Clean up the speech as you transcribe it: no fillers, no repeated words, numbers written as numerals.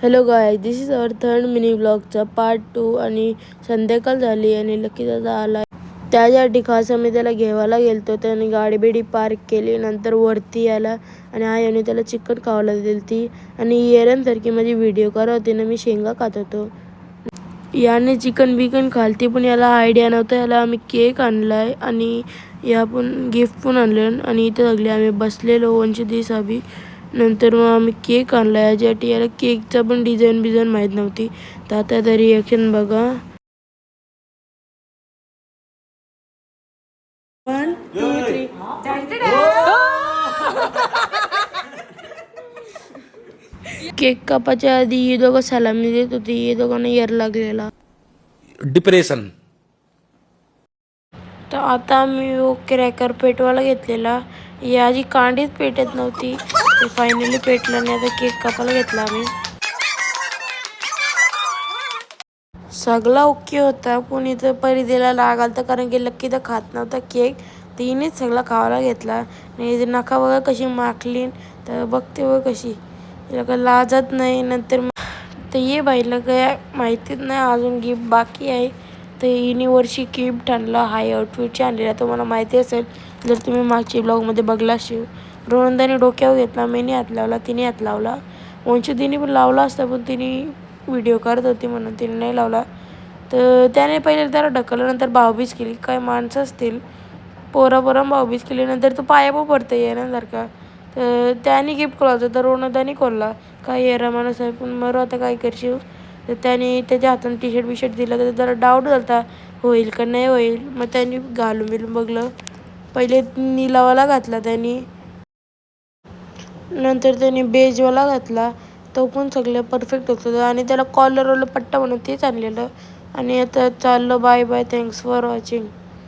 Hello guy, this is our third mini ब्लॉगचा part 2 आणि संध्याकाळ झाली आणि लकी दादा आला. त्यासाठी खास आम्ही त्याला घेवायला गेलतो. त्याने गाडी बिडी पार्क केली, नंतर वरती आला आणि आईने त्याला चिकन खावायला दिली ती आणि येऱ्यांसारखी माझी व्हिडिओ करत होती ना, मी शेंगा खात होतो. याने चिकन बिकन खालती, पण याला आयडिया नव्हता. याला आम्ही केक आणलाय आणि या पण गिफ्ट पण आणलं आणि इथं सगळे आम्ही बसलेलो वंश दिसावी. नंतर मग आम्ही केक आणला याच्यासाठी. याला केकचा पण डिझाईन माहीत नव्हती. तर आता तर रिॲक्शन बघा. 1 2 3 केक कापाच्या आधी हे दोघं सलामी देत होती. हे दोघांना यर लागलेला डिप्रेशन. तर आता आम्ही क्रॅकर पेटवायला घेतलेला. या आधी कांडीच पेटत नव्हती, ते फायनली पेटलं आणि आता केक कापायला घेतला आम्ही. सगळा ओके होता, पण इथं परिधीला लागालता कारण की लक्की तर खात नव्हता केक. तिनेच सगळा खावायला घेतला आणि नका बघा कशी माखली. तर बघते बघ कशी, तिला काय लाजत नाही. नंतर तर ये बाईला काय माहितीच नाही अजून गिफ्ट बाकी आहे. तर हिने वर्षी गिफ्ट आणला, हाय आउटफिटची आणलेला. तुम्हाला माहिती असेल जर तुम्ही मागच्या ब्लॉगमध्ये बघला असेल. रोनंदाने डोक्यावर घेतला, मीने हात लावला, तिने हात लावला. वंशुदीने पण लावला असता, पण तिने व्हिडिओ करत होती म्हणून तिने नाही लावला. तर त्याने पहिले त्याला ढकललं, नंतर भाऊबीज केली. काय माणसं असतील, पोरा भाऊबीज केली. नंतर तो पाया पण पडतं येण्यासारखा. तर त्याने गिफ्ट खोलायचं, तर रोनंदाने खोलला. काय येरा माणूस आहे, पण मरू आता काय करशील. तर त्याने त्याच्या हाताने टी शर्ट बिशर्ट दिलं. तर जरा डाऊट झाला होईल का नाही होईल. मग त्यांनी घालून बिलून बघलं. पहिले निलावाला घातला त्यांनी, नंतर त्यांनी बेजवाला घातला. तो पण सगळं परफेक्ट होतं आणि त्याला कॉलरवाला पट्टा म्हणून तेच आणलेलं. आणि आता चाललो, bye bye, thanks for watching.